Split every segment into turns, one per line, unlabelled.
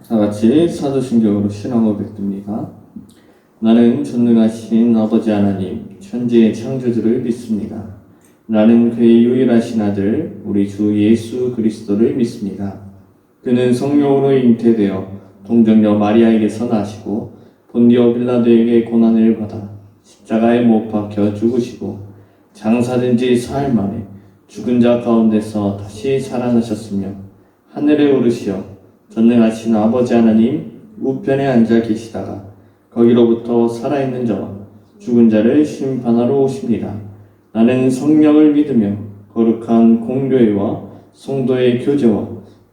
다 같이 사도신경으로 신앙 고백드립니다. 나는 전능하신 아버지 하나님, 천지의 창조주를 믿습니다. 나는 그의 유일하신 아들, 우리 주 예수 그리스도를 믿습니다. 그는 성령으로 잉태되어 동정녀 마리아에게서 나시고 본디오 빌라도에게 고난을 받아 십자가에 못 박혀 죽으시고 장사된 지 사흘 만에 죽은 자 가운데서 다시 살아나셨으며 하늘에 오르시어 전능하신 아버지 하나님 우편에 앉아 계시다가 거기로부터 살아있는 자와 죽은 자를 심판하러 오십니다. 나는 성령을 믿으며 거룩한 공교회와 성도의 교제와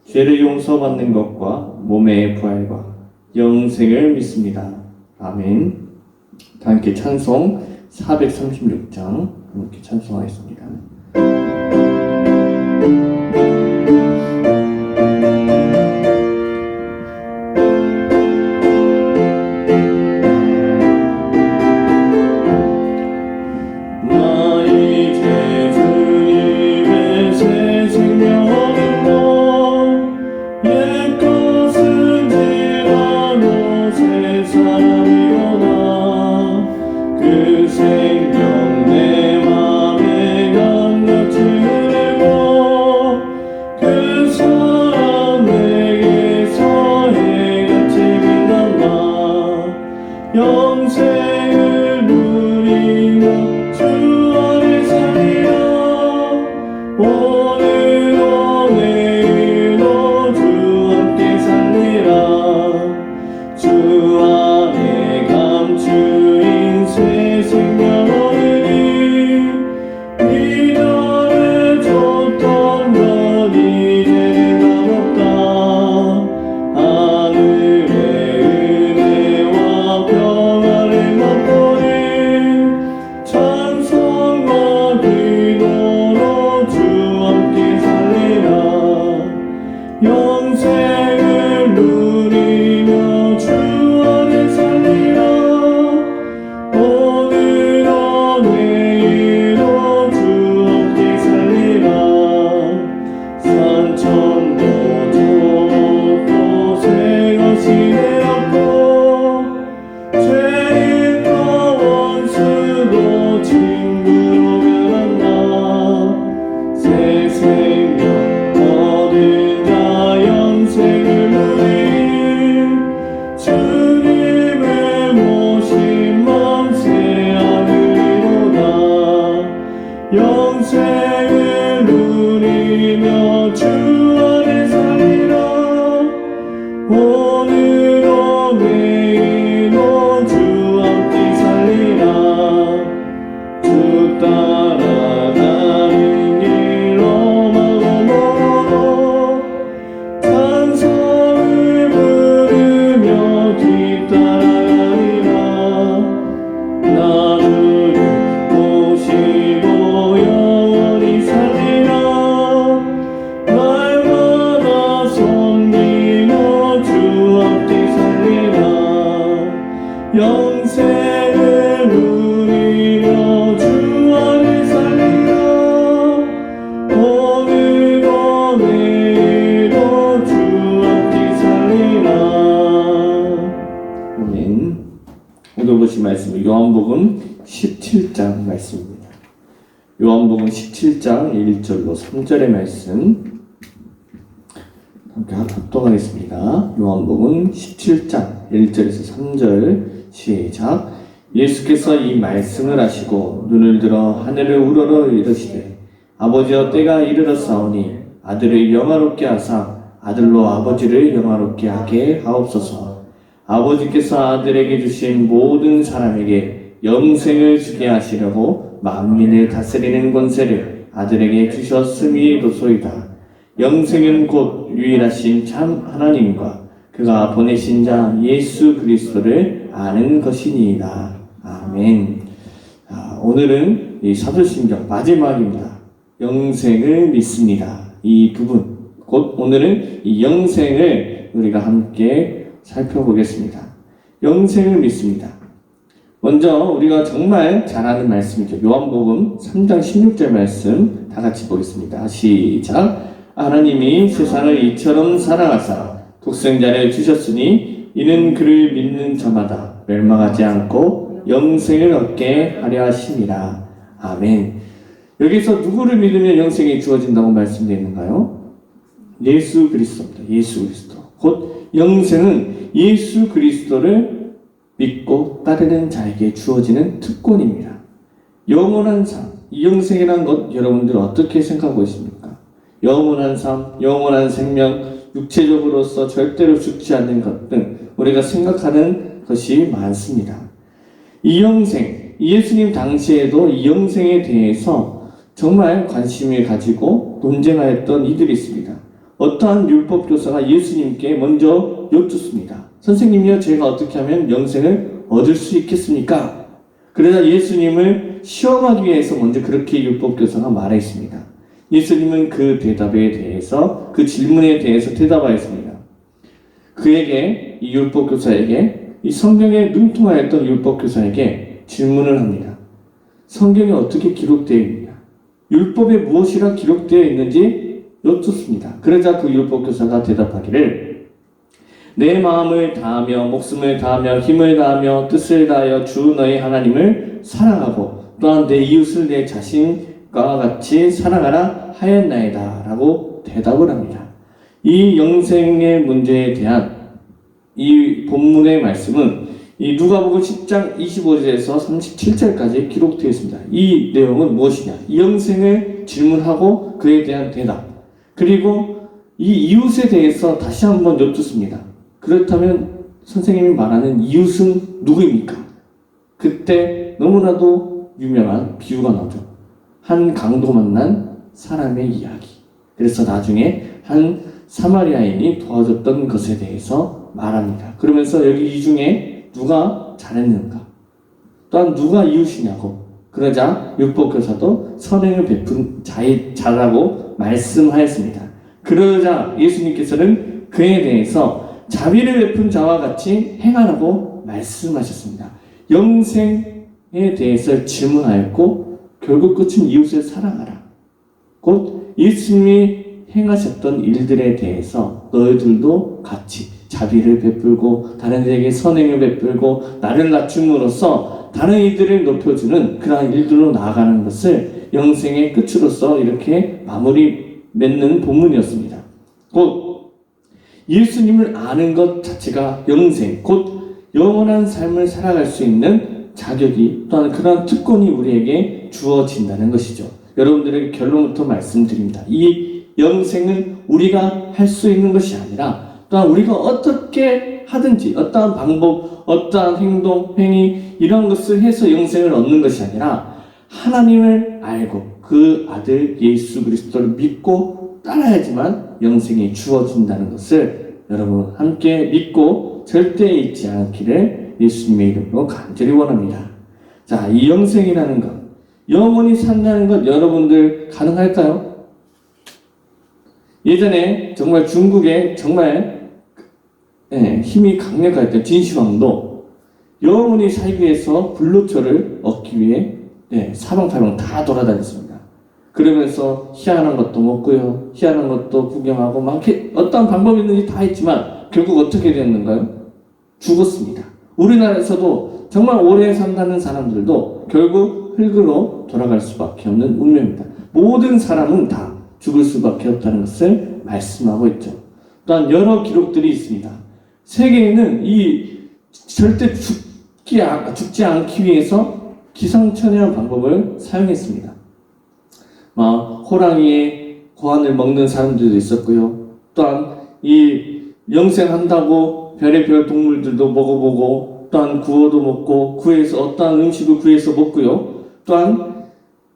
죄를 용서받는 것과 몸의 부활과 영생을 믿습니다. 아멘. 다 함께 찬송 436장 함께 찬송하겠습니다.
영생을 누리며 주 안에 살리라. 오늘도 내일도 주 함께 살리라. 주 안에 감추인 새 생명 얻으니 이전에 줬던 것 이제는 없다. 하늘의 은혜와 평안을 맛보니 찬송과 기도로 주 함께 살리라. 영생을 누리며 주 안에 살리라. 오늘도 내일도 주 함께 살리라. 산천도 저도 새 것이 되었고 죄인과 원수도 친구로 변한다. 새 생명 얻은 자 영생을 누리 주님을 모신 만세 하늘이로다. 영생을 누리며 주 안에 살리라. 오늘도 내일도 주 함께 살리라. 주 따라가는 길로 마구 멀어도 찬송을 부르며 뒤따라가리라. 나를 모시고 영원히 살리라. 날마다 섬기며 주 함께 살리라. 영생을 누리며 주 안에 살리라. 오늘도 내일도 주 함께 살리라.
아멘. 오늘 보신 말씀은 요한복음 17장 말씀입니다. 요한복음 17장 1절로 3절의 말씀 함께 합독하겠습니다. 요한복음 17장 1절에서 3절 시작. 예수께서 이 말씀을 하시고 눈을 들어 하늘을 우러러 이르시되 아버지여 때가 이르렀사오니 아들을 영화롭게 하사 아들로 아버지를 영화롭게 하게 하옵소서. 아버지께서 아들에게 주신 모든 사람에게 영생을 주게 하시려고 만민을 다스리는 권세를 아들에게 주셨음이로소이다. 영생은 곧 유일하신 참 하나님과 그가 보내신 자 예수 그리스도를 아는 것이니이다. 아멘. 오늘은 이 사도신경 마지막입니다. 영생을 믿습니다. 이 부분, 곧 오늘은 이 영생을 우리가 함께 살펴보겠습니다. 영생을 믿습니다. 먼저 우리가 정말 잘 아는 말씀이죠. 요한복음 3장 16절 말씀 다 같이 보겠습니다. 시작. 하나님이 세상을 이처럼 사랑하사 독생자를 주셨으니 이는 그를 믿는 자마다 멸망하지 않고 영생을 얻게 하려 하심이라. 아멘. 여기서 누구를 믿으면 영생이 주어진다고 말씀되어 있는가요? 예수 그리스도입니다. 예수 그리스도. 곧 영생은 예수 그리스도를 믿고 따르는 자에게 주어지는 특권입니다. 영원한 삶, 이 영생이라는 것 여러분들 어떻게 생각하고 있습니까? 영원한 삶, 영원한 생명, 육체적으로서 절대로 죽지 않는 것 등 우리가 생각하는 것이 많습니다. 이 영생, 예수님 당시에도 이 영생에 대해서 정말 관심을 가지고 논쟁하였던 이들이 있습니다. 어떠한 율법 교사가 예수님께 먼저 여쭙습니다. 선생님이요, 제가 어떻게 하면 영생을 얻을 수 있겠습니까? 그러자 예수님을 시험하기 위해서 먼저 그렇게 율법 교사가 말했습니다. 예수님은 그 대답에 대해서, 그 질문에 대해서 대답하였습니다. 그에게, 이 율법 교사에게, 이 성경에 능통하였던 율법 교사에게 질문을 합니다. 성경에 어떻게 기록되어 있느냐? 율법에 무엇이라 기록되어 있는지 여쭙습니다. 그러자 그 율법 교사가 대답하기를, 내 마음을 다하며 목숨을 다하며 힘을 다하며 뜻을 다하여 주 너의 하나님을 사랑하고 또한 내 이웃을 내 자신과 같이 사랑하라 하였나이다 라고 대답을 합니다. 이 영생의 문제에 대한 이 본문의 말씀은 이 누가복음 10장 25절에서 37절까지 기록되어 있습니다. 이 내용은 무엇이냐? 이 영생을 질문하고 그에 대한 대답, 그리고 이 이웃에 대해서 다시 한번 여쭙습니다. 그렇다면 선생님이 말하는 이웃은 누구입니까? 그때 너무나도 유명한 비유가 나오죠. 한 강도 만난 사람의 이야기. 그래서 나중에 한 사마리아인이 도와줬던 것에 대해서 말합니다. 그러면서 여기 이 중에 누가 잘했는가? 또한 누가 이웃이냐고. 그러자 율법교사도 선행을 베푼 자라고 말씀하였습니다. 그러자 예수님께서는 그에 대해서 자비를 베푼 자와 같이 행하라고 말씀하셨습니다. 영생에 대해서 질문하였고 결국 끝은 이웃을 사랑하라. 곧 예수님이 행하셨던 일들에 대해서 너희들도 같이 자비를 베풀고 다른 이에게 선행을 베풀고 나를 낮춤으로써 다른 이들을 높여주는 그러한 일들로 나아가는 것을 영생의 끝으로서 이렇게 마무리 맺는 본문이었습니다. 곧 예수님을 아는 것 자체가 영생, 곧 영원한 삶을 살아갈 수 있는 자격이 또한 그러한 특권이 우리에게 주어진다는 것이죠. 여러분들에게 결론부터 말씀드립니다. 이 영생은 우리가 할 수 있는 것이 아니라 또한 우리가 어떻게 하든지 어떠한 방법, 어떠한 행동, 행위 이런 것을 해서 영생을 얻는 것이 아니라 하나님을 알고 그 아들 예수 그리스도를 믿고 따라야지만 영생이 주어진다는 것을 여러분 함께 믿고 절대 잊지 않기를 예수님의 이름으로 간절히 원합니다. 자, 이 영생이라는 것, 영원히 산다는 것 여러분들 가능할까요? 예전에 정말 중국에 정말 힘이 강력했던 진시황도 영원히 살기 위해서 불로초를 얻기 위해 사방팔방 다 돌아다녔습니다. 그러면서 희한한 것도 먹고요, 희한한 것도 구경하고 막 어떤 방법이 있는지 다 했지만 결국 어떻게 됐는가요? 죽었습니다. 우리나라에서도 정말 오래 산다는 사람들도 결국 흙으로 돌아갈 수밖에 없는 운명입니다. 모든 사람은 다 죽을 수밖에 없다는 것을 말씀하고 있죠. 또한 여러 기록들이 있습니다. 세계에는 이 절대 죽지 않기 위해서 기상천외한 방법을 사용했습니다. 호랑이의 고환을 먹는 사람들도 있었고요. 또한 이 영생한다고 별의별 동물들도 먹어보고 또한 구워도 먹고 구해서 어떠한 음식을 구해서 먹고요. 또한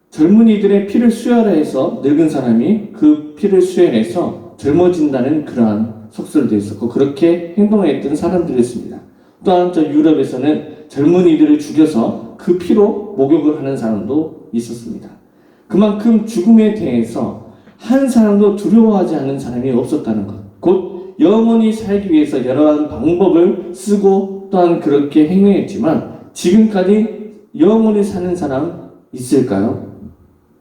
젊은이들의 피를 수혈해서 늙은 사람이 그 피를 수혈해서 젊어진다는 그러한 속설도 있었고 그렇게 행동했던 사람들이 있습니다. 또한 저 유럽에서는 젊은이들을 죽여서 그 피로 목욕을 하는 사람도 있었습니다. 그만큼 죽음에 대해서 한 사람도 두려워하지 않는 사람이 없었다는 것. 곧 영원히 살기 위해서 여러한 방법을 쓰고 또한 그렇게 행동했지만 지금까지 영원히 사는 사람 있을까요?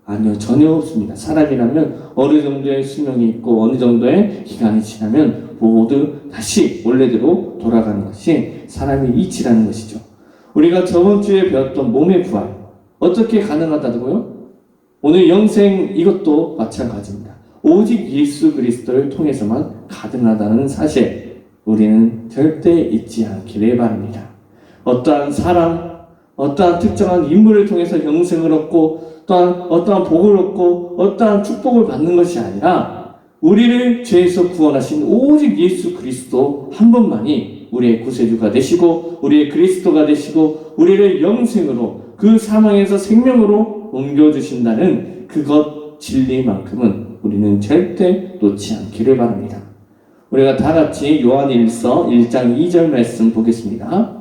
아니요, 전혀 없습니다. 사람이라면 어느 정도의 수명이 있고 어느 정도의 기간이 지나면 모두 다시 원래대로 돌아가는 것이 사람의 이치라는 것이죠. 우리가 저번 주에 배웠던 몸의 부활, 어떻게 가능하다고요? 오늘 영생 이것도 마찬가지입니다. 오직 예수 그리스도를 통해서만 가능하다는 사실, 우리는 절대 잊지 않기를 바랍니다. 어떠한 사람, 어떠한 특정한 인물을 통해서 영생을 얻고, 또한 어떠한 복을 얻고, 어떠한 축복을 받는 것이 아니라 우리를 죄에서 구원하신 오직 예수 그리스도 한 분만이 우리의 구세주가 되시고, 우리의 그리스도가 되시고, 우리를 영생으로, 그 사망에서 생명으로 옮겨주신다는 그것 진리만큼은 우리는 절대 놓지 않기를 바랍니다. 우리가 다 같이 요한일서 1장 2절 말씀 보겠습니다.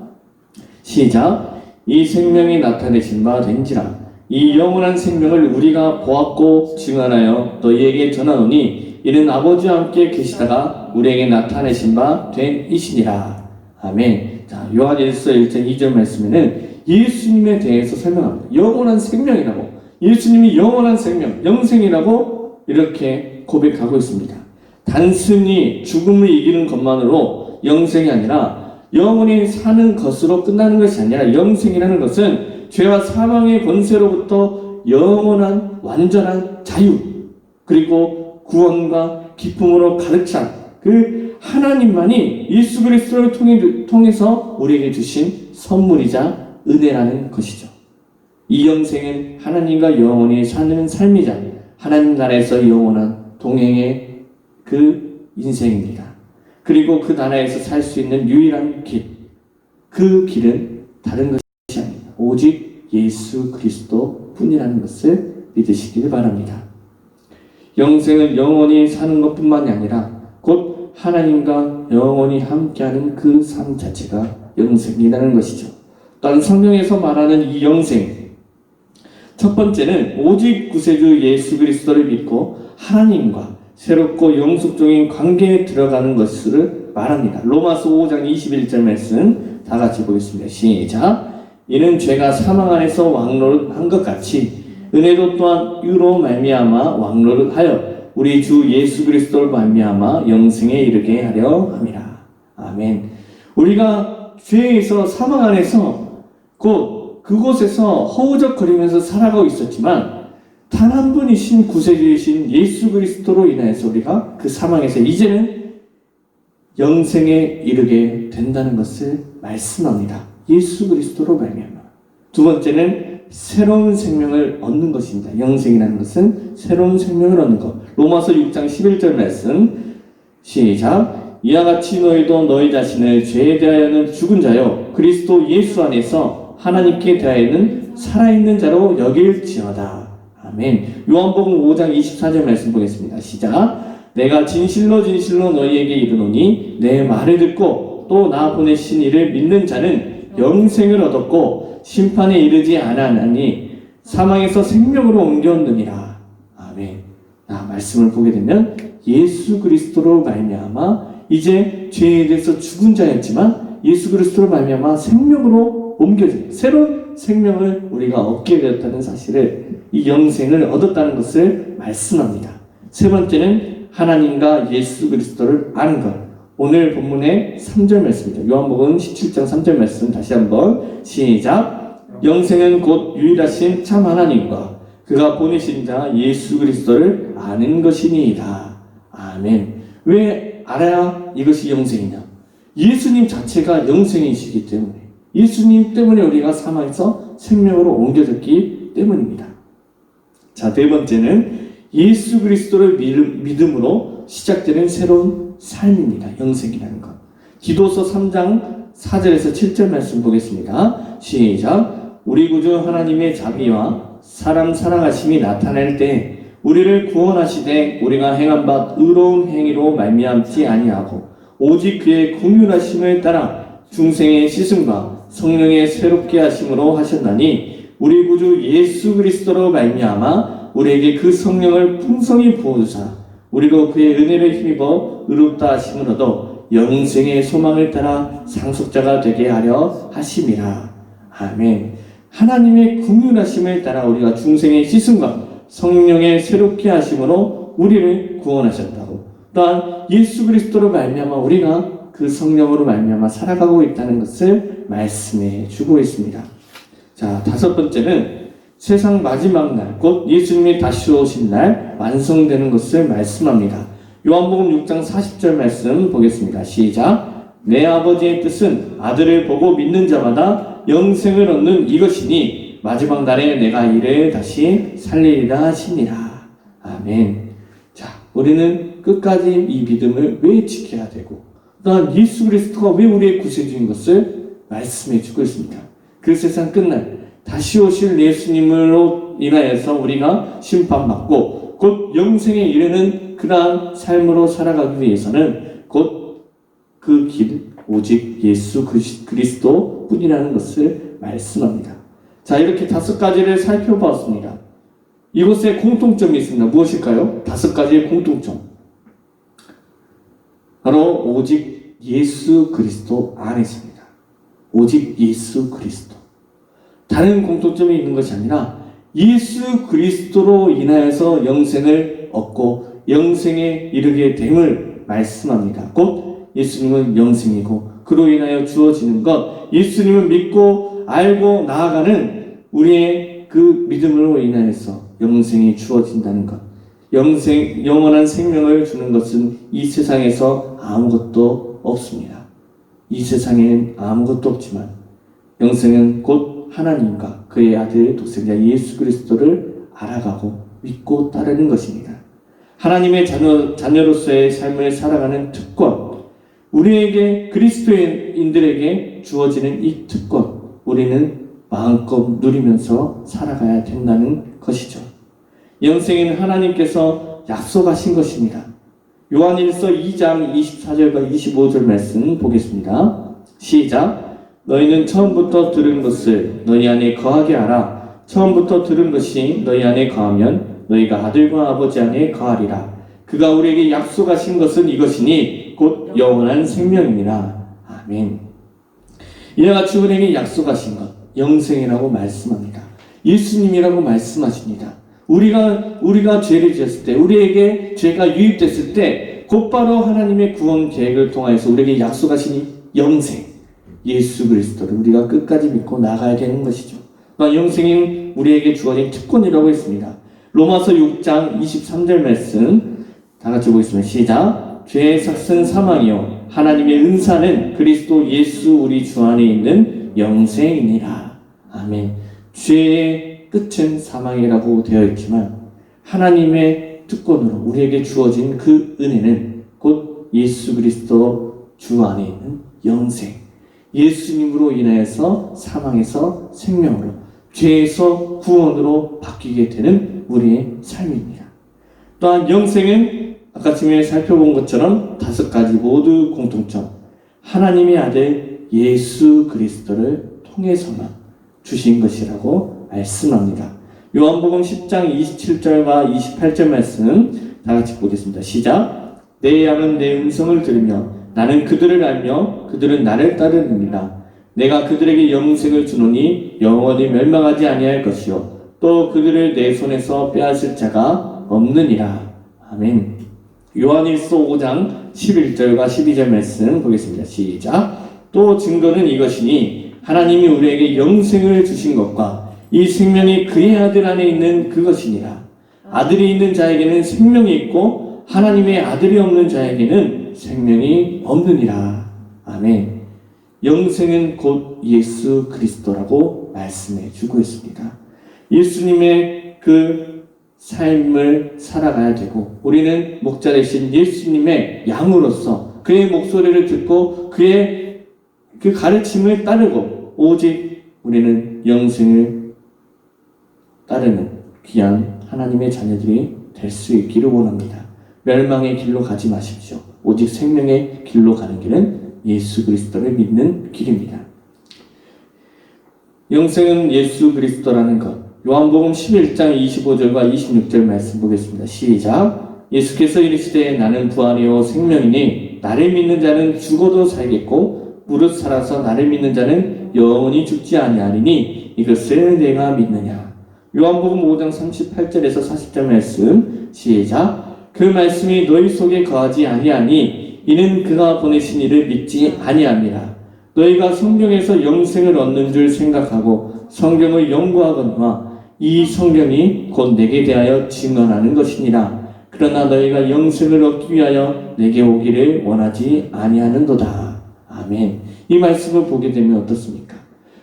시작. 이 생명이 나타내신 바 된지라. 이 영원한 생명을 우리가 보았고 증언하여 너희에게 전하노니 이는 아버지와 함께 계시다가 우리에게 나타내신 바 된 이시니라. 아멘. 자, 요한일서 1장 2절 말씀에는 예수님에 대해서 설명합니다. 영원한 생명이라고, 예수님이 영원한 생명, 영생이라고 이렇게 고백하고 있습니다. 단순히 죽음을 이기는 것만으로 영생이 아니라 영원히 사는 것으로 끝나는 것이 아니라, 영생이라는 것은 죄와 사망의 권세로부터 영원한 완전한 자유, 그리고 구원과 기쁨으로 가득 찬 그 하나님만이 예수 그리스도를 통해서 우리에게 주신 선물이자 은혜라는 것이죠. 이 영생은 하나님과 영원히 사는 삶이자 하나님 나라에서 영원한 동행의 그 인생입니다. 그리고 그 나라에서 살 수 있는 유일한 길, 그 길은 다른 것이 아닙니다. 오직 예수 그리스도 뿐이라는 것을 믿으시길 바랍니다. 영생은 영원히 사는 것뿐만이 아니라 곧 하나님과 영원히 함께하는 그 삶 자체가 영생이라는 것이죠. 또한 성경에서 말하는 이 영생, 첫 번째는 오직 구세주 예수 그리스도를 믿고 하나님과 새롭고 영속적인 관계에 들어가는 것을 말합니다. 로마서 5장 21절 말씀 다 같이 보겠습니다. 시작. 이는 죄가 사망 안에서 왕노릇한 것 같이 은혜도 또한 의로 말미암아 왕노릇하여 우리 주 예수 그리스도를 말미암아 영생에 이르게 하려 함이라. 아멘. 우리가 죄에서 사망 안에서 곧 그곳에서 허우적거리면서 살아가고 있었지만 단 한 분이신 구세주이신 예수 그리스도로 인하여서 우리가 그 사망에서 이제는 영생에 이르게 된다는 것을 말씀합니다. 예수 그리스도로 말미암아. 두 번째는 새로운 생명을 얻는 것입니다. 영생이라는 것은 새로운 생명을 얻는 것. 로마서 6장 11절 말씀 시작. 이와 같이 너희도 너희 자신을 죄에 대하여는 죽은 자요 그리스도 예수 안에서 하나님께 대하여는 살아있는 자로 여길지어다. 아멘. 요한복음 5장 24절 말씀 보겠습니다. 시작. 내가 진실로 진실로 너희에게 이르노니 내 말을 듣고 또 나 보내신 이를 믿는 자는 영생을 얻었고 심판에 이르지 않았나니 사망에서 생명으로 옮겼느니라. 아멘. 말씀을 보게 되면 예수 그리스도로 말미암아 이제 죄에 대해서 죽은 자였지만 예수 그리스도로 말미암아 생명으로 옮겨진 새로운 생명을 우리가 얻게 되었다는 사실을, 이 영생을 얻었다는 것을 말씀합니다. 세 번째는 하나님과 예수 그리스도를 아는 것. 오늘 본문의 3절 말씀입니다. 요한복음 17장 3절 말씀 다시 한번 시작. 영생은 곧 유일하신 참 하나님과 그가 보내신 자 예수 그리스도를 아는 것이니이다. 아멘. 왜 알아야 이것이 영생이냐? 예수님 자체가 영생이시기 때문에, 예수님 때문에 우리가 사망에서 생명으로 옮겨졌기 때문입니다. 자, 네 번째는 예수 그리스도를 믿음으로 시작되는 새로운 삶입니다. 영생이라는 것. 기도서 3장 4절에서 7절 말씀 보겠습니다. 시작. 우리 구주 하나님의 자비와 사람 사랑하심이 나타날 때 우리를 구원하시되 우리가 행한 바 의로운 행위로 말미암지 아니하고 오직 그의 긍휼하심을 따라 중생의 씻음과 성령의 새롭게 하심으로 하셨나니 우리 구주 예수 그리스도로 말미암아 우리에게 그 성령을 풍성히 부어주사 우리로 그의 은혜를 힘입어 의롭다 하심을 얻어 영생의 소망을 따라 상속자가 되게 하려 하심이라. 아멘. 하나님의 긍휼하심을 따라 우리가 중생의 씻음과 성령의 새롭게 하심으로 우리를 구원하셨다고, 우리로 그의 은혜를 힘입어 의롭다 하심을 얻어 영생의 소망을 따라 상속자가 되게 하려 하심이라. 아멘. 하나님의 긍휼하심을 따라 우리가 중생의 씻음과 성령의 새롭게 하심으로 우리를 구원하셨다고, 또한 예수 그리스도로 말미암아 우리가 그 성령으로 말미암아 살아가고 있다는 것을 말씀해 주고 있습니다. 자, 다섯 번째는 세상 마지막 날, 곧 예수님이 다시 오신 날 완성되는 것을 말씀합니다. 요한복음 6장 40절 말씀 보겠습니다. 시작. 내 아버지의 뜻은 아들을 보고 믿는 자마다 영생을 얻는 이것이니 마지막 날에 내가 이를 다시 살리리라 하시니라. 아멘. 자, 우리는 끝까지 이 믿음을 왜 지켜야 되고, 또한 예수 그리스도가 왜 우리의 구세주인 것을 말씀해 주고 있습니다. 그 세상 끝날 다시 오실 예수님으로 인하여서 우리가 심판받고 곧 영생에 이르는 그러한 삶으로 살아가기 위해서는 곧 그 길 오직 예수 그리스도 뿐이라는 것을 말씀합니다. 자, 이렇게 다섯 가지를 살펴보았습니다. 이곳에 공통점이 있습니다. 무엇일까요? 다섯 가지의 공통점. 바로 오직 예수 그리스도 안에 있습니다. 오직 예수 그리스도. 다른 공통점이 있는 것이 아니라 예수 그리스도로 인하여서 영생을 얻고 영생에 이르게 됨을 말씀합니다. 곧 예수님은 영생이고 그로 인하여 주어지는 것, 예수님을 믿고 알고 나아가는 우리의 그 믿음으로 인하여서 영생이 주어진다는 것. 영원한 생명을 주는 것은 이 세상에서 아무것도 없습니다. 이 세상에는 아무것도 없지만 영생은 곧 하나님과 그의 아들 독생자 예수 그리스도를 알아가고 믿고 따르는 것입니다. 하나님의 자녀로서의 삶을 살아가는 특권, 우리에게 그리스도인들에게 주어지는 이 특권, 우리는 마음껏 누리면서 살아가야 된다는 것이죠. 영생은 하나님께서 약속하신 것입니다. 요한일서 2장 24절과 25절 말씀 보겠습니다. 시작. 너희는 처음부터 들은 것을 너희 안에 거하게 하라. 처음부터 들은 것이 너희 안에 거하면 너희가 아들과 아버지 안에 거하리라. 그가 우리에게 약속하신 것은 이것이니 곧 영원한 생명이니라. 아멘. 이와 같이 우리에게 약속하신 것, 영생이라고 말씀합니다. 예수님이라고 말씀하십니다. 우리가 죄를 지었을 때, 우리에게 죄가 유입됐을 때 곧바로 하나님의 구원 계획을 통하여서 우리에게 약속하신 영생, 예수 그리스도를 우리가 끝까지 믿고 나가야 되는 것이죠. 영생은 우리에게 주어진 특권이라고 했습니다. 로마서 6장 23절 말씀 다 같이 보겠습니다. 시작. 죄의 삭은 사망이요 하나님의 은사는 그리스도 예수 우리 주 안에 있는 영생이니라. 아멘. 죄의 끝은 사망이라고 되어 있지만 하나님의 특권으로 우리에게 주어진 그 은혜는 곧 예수 그리스도 주 안에 있는 영생, 예수님으로 인하여서 사망에서 생명으로, 죄에서 구원으로 바뀌게 되는 우리의 삶입니다. 또한 영생은 아까 처음에 살펴본 것처럼 다섯 가지 모두 공통점, 하나님의 아들 예수 그리스도를 통해서만 주신 것이라고 말씀합니다. 요한복음 10장 27절과 28절 말씀 다 같이 보겠습니다. 시작. 내 양은 내 음성을 들으며 나는 그들을 알며 그들은 나를 따르느니라. 내가 그들에게 영생을 주노니 영원히 멸망하지 아니할 것이요 또 그들을 내 손에서 빼앗을 자가 없느니라. 아멘. 요한일서 5장 11절과 12절 말씀 보겠습니다. 시작. 또 증거는 이것이니 하나님이 우리에게 영생을 주신 것과 이 생명이 그의 아들 안에 있는 그것이니라. 아들이 있는 자에게는 생명이 있고 하나님의 아들이 없는 자에게는 생명이 없느니라. 아멘. 영생은 곧 예수 그리스도라고 말씀해 주고 있습니다. 예수님의 그 삶을 살아가야 되고 우리는 목자 되신 예수님의 양으로서 그의 목소리를 듣고 그의 그 가르침을 따르고 오직 우리는 영생을 따르는 귀한 하나님의 자녀들이 될 수 있기를 원합니다. 멸망의 길로 가지 마십시오. 오직 생명의 길로 가는 길은 예수 그리스도를 믿는 길입니다. 영생은 예수 그리스도라는 것. 요한복음 11장 25절과 26절 말씀 보겠습니다. 시작. 예수께서 이르시되 나는 부활이요 생명이니 나를 믿는 자는 죽어도 살겠고 무릇 살아서 나를 믿는 자는 영원히 죽지 아니하리니 이것을 내가 믿느냐. 요한복음 5장 38절에서 40절 말씀 시작. 그 말씀이 너희 속에 거하지 아니하니 이는 그가 보내신 이를 믿지 아니함이라. 너희가 성경에서 영생을 얻는 줄 생각하고 성경을 연구하거니와 이 성경이 곧 내게 대하여 증언하는 것이니라. 그러나 너희가 영생을 얻기 위하여 내게 오기를 원하지 아니하는도다. 아멘. 이 말씀을 보게 되면 어떻습니까?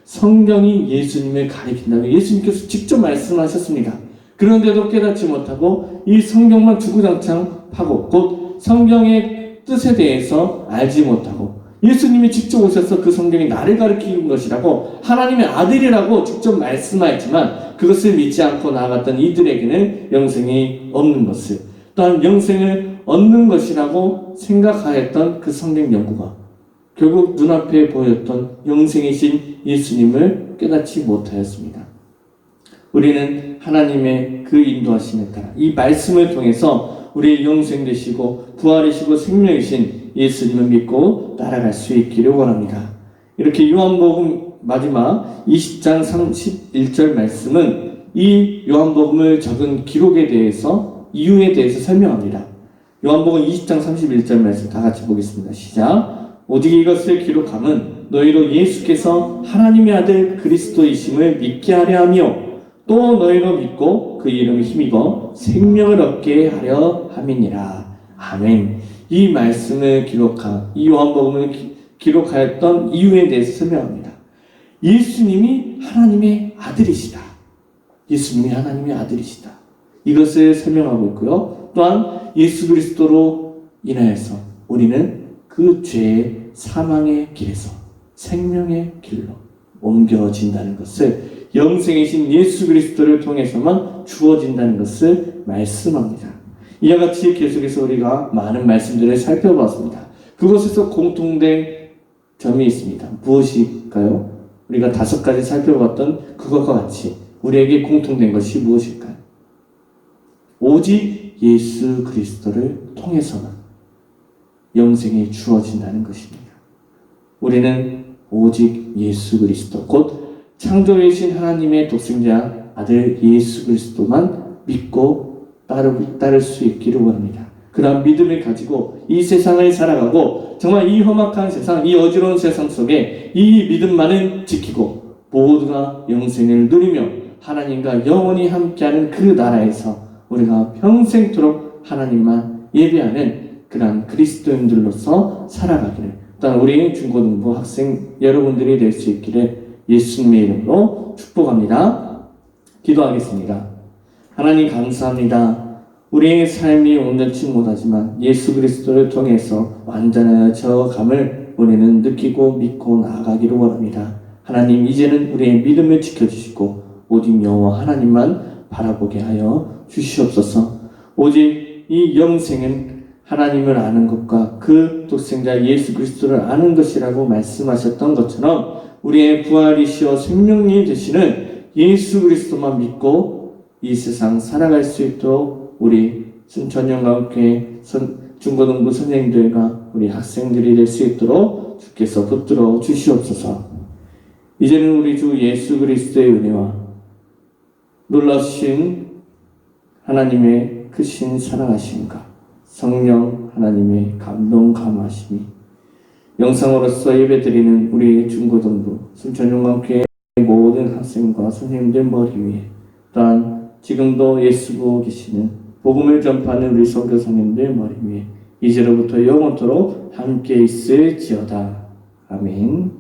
성경이 예수님을 가리킨다고 예수님께서 직접 말씀하셨습니다. 그런데도 깨닫지 못하고 이 성경만 주구장창 파고 곧 성경의 뜻에 대해서 알지 못하고 예수님이 직접 오셔서 그 성경이 나를 가리키는 것이라고 하나님의 아들이라고 직접 말씀하였지만 그것을 믿지 않고 나아갔던 이들에게는 영생이 없는 것을 또한 영생을 얻는 것이라고 생각하였던 그 성경 연구가 결국 눈앞에 보였던 영생이신 예수님을 깨닫지 못하였습니다. 우리는 하나님의 그 인도하심에 따라 이 말씀을 통해서 우리의 영생 되시고 부활이시고 생명이신 예수님을 믿고 따라갈 수 있기를 원합니다. 이렇게 요한복음 마지막 20장 31절 말씀은 이 요한복음을 적은 기록에 대해서 이유에 대해서 설명합니다. 요한복음 20장 31절 말씀 다 같이 보겠습니다. 시작. 오직 이것을 기록함은 너희로 예수께서 하나님의 아들 그리스도이심을 믿게 하려 하며 또 너희로 믿고 그 이름을 힘입어 생명을 얻게 하려 함이니라. 아멘. 이 말씀을 기록한 이 요한복음을 기록하였던 이유에 대해서 설명합니다. 예수님이 하나님의 아들이시다. 예수님이 하나님의 아들이시다. 이것을 설명하고 있고요. 또한 예수 그리스도로 인하여서 우리는 그 죄의 사망의 길에서 생명의 길로 옮겨진다는 것을 영생이신 예수 그리스도를 통해서만 주어진다는 것을 말씀합니다. 이와 같이 계속해서 우리가 많은 말씀들을 살펴봤습니다. 그것에서 공통된 점이 있습니다. 무엇일까요? 우리가 5가지 살펴봤던 그것과 같이 우리에게 공통된 것이 무엇일까요? 오직 예수 그리스도를 통해서만 영생이 주어진다는 것입니다. 우리는 오직 예수 그리스도 곧 창조주이신 하나님의 독생자 아들 예수 그리스도만 믿고 따를 수 있기를 원합니다. 그런 믿음을 가지고 이 세상을 살아가고 정말 이 험악한 세상, 이 어지러운 세상 속에 이 믿음만을 지키고 모두가 영생을 누리며 하나님과 영원히 함께하는 그 나라에서 우리가 평생토록 하나님만 예배하는 그런 그리스도인들로서 살아가기를 또한 우리 중고등부 학생 여러분들이 될 수 있기를 예수님의 이름으로 축복합니다. 기도하겠습니다. 하나님 감사합니다. 우리의 삶이 온전치 못하지만 예수 그리스도를 통해서 완전하여 저감을 우리는 느끼고 믿고 나아가기를 원합니다. 하나님 이제는 우리의 믿음을 지켜주시고 오직 여호와 하나님만 바라보게 하여 주시옵소서. 오직 이 영생은 하나님을 아는 것과 그 독생자 예수 그리스도를 아는 것이라고 말씀하셨던 것처럼 우리의 부활이시여 생명이 되시는 예수 그리스도만 믿고 이 세상 살아갈 수 있도록 우리 순천영광교회 중고등부 선생님들과 우리 학생들이 될 수 있도록 주께서 붙들어 주시옵소서. 이제는 우리 주 예수 그리스도의 은혜와 놀라우신 하나님의 크신 사랑하심과 성령 하나님의 감동 감화심이 영상으로서 예배드리는 우리 중고등부 순천영광교회 모든 학생과 선생님들 머리 위에 또한 지금도 예수 보고 계시는 복음을 전파하는 우리 선교사님들 머리 위에 이제로부터 영원토록 함께 있을지어다. 아멘.